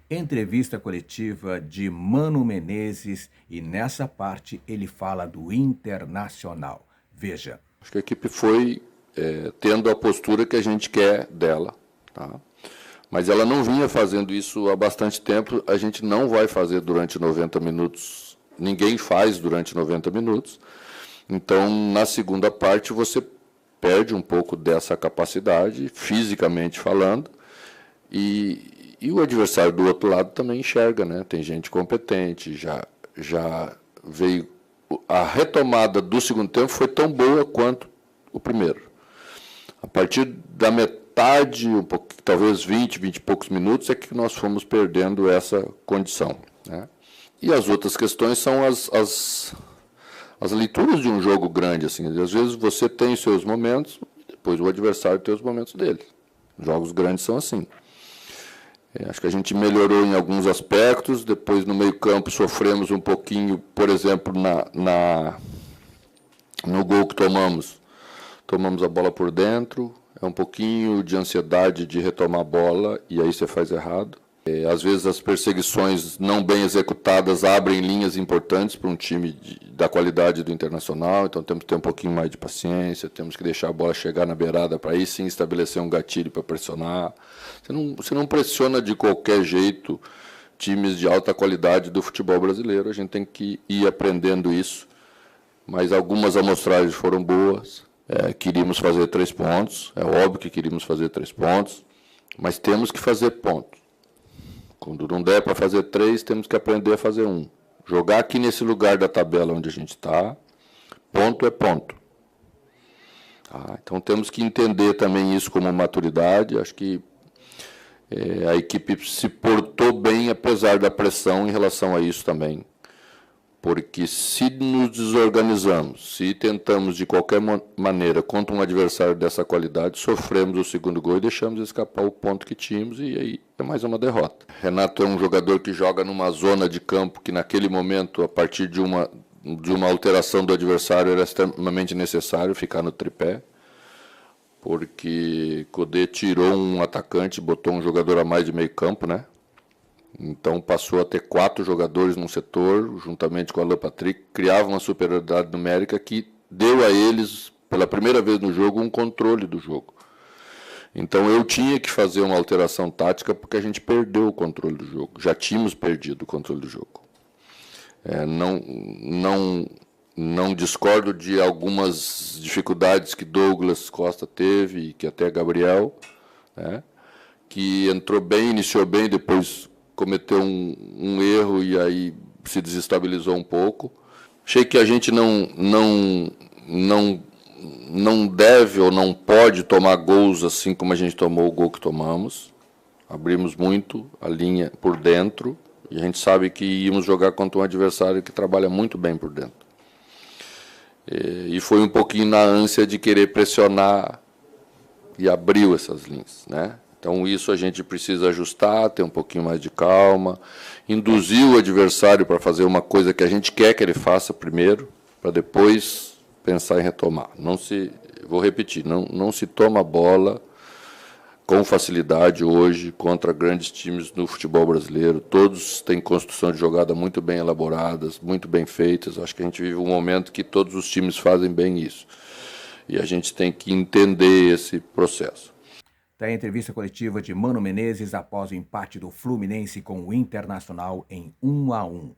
Entrevista coletiva de Mano Menezes e nessa parte ele fala do Internacional. Veja. Acho que a equipe foi tendo a postura que a gente quer dela, tá? Mas ela não vinha fazendo isso há bastante tempo, a gente não vai fazer durante 90 minutos, ninguém faz durante 90 minutos, então na segunda parte você perde um pouco dessa capacidade, fisicamente falando, e o adversário do outro lado também enxerga, né? Tem gente competente, já veio. A retomada do segundo tempo foi tão boa quanto o primeiro. A partir da metade, um pouco, talvez 20 e poucos minutos, é que nós fomos perdendo essa condição, né? E as outras questões são as leituras de um jogo grande. Assim. Às vezes você tem seus momentos, depois o adversário tem os momentos dele. Jogos grandes são assim. Acho que a gente melhorou em alguns aspectos, depois no meio-campo sofremos um pouquinho, por exemplo, no gol que tomamos a bola por dentro, é um pouquinho de ansiedade de retomar a bola e aí você faz errado. Às vezes as perseguições não bem executadas abrem linhas importantes para um time da qualidade do Internacional, então temos que ter um pouquinho mais de paciência, temos que deixar a bola chegar na beirada para aí sim estabelecer um gatilho para pressionar. Você não pressiona de qualquer jeito times de alta qualidade do futebol brasileiro, a gente tem que ir aprendendo isso, mas algumas amostragens foram boas. Queríamos fazer 3 pontos, é óbvio que queríamos fazer 3 pontos, mas temos que fazer pontos. Quando não der para fazer 3, temos que aprender a fazer 1. Jogar aqui nesse lugar da tabela onde a gente está, ponto é ponto. Então temos que entender também isso como maturidade. Acho que a equipe se portou bem, apesar da pressão em relação a isso também. Porque se nos desorganizamos, se tentamos de qualquer maneira contra um adversário dessa qualidade, sofremos o segundo gol e deixamos escapar o ponto que tínhamos e aí é mais uma derrota. Renato é um jogador que joga numa zona de campo que naquele momento, a partir de uma alteração do adversário, era extremamente necessário ficar no tripé, porque Codê tirou um atacante, botou um jogador a mais de meio campo, né? Então passou a ter 4 jogadores num setor, juntamente com o Alan Patrick, criava uma superioridade numérica que deu a eles, pela primeira vez no jogo, um controle do jogo. Então eu tinha que fazer uma alteração tática porque a gente perdeu o controle do jogo, já tínhamos perdido o controle do jogo. Não discordo de algumas dificuldades que Douglas Costa teve, e que até Gabriel, né, que entrou bem, iniciou bem, depois cometeu um erro e aí se desestabilizou um pouco. Achei que a gente não deve ou não pode tomar gols assim como a gente tomou o gol que tomamos. Abrimos muito a linha por dentro e a gente sabe que íamos jogar contra um adversário que trabalha muito bem por dentro. E foi um pouquinho na ânsia de querer pressionar e abriu essas linhas, né? Então isso a gente precisa ajustar, ter um pouquinho mais de calma, induzir o adversário para fazer uma coisa que a gente quer que ele faça primeiro, para depois pensar em retomar. Vou repetir, não se toma bola com facilidade hoje contra grandes times no futebol brasileiro. Todos têm construção de jogada muito bem elaboradas, muito bem feitas. Acho que a gente vive um momento que todos os times fazem bem isso. E a gente tem que entender esse processo. Da entrevista coletiva de Mano Menezes após o empate do Fluminense com o Internacional em 1-1.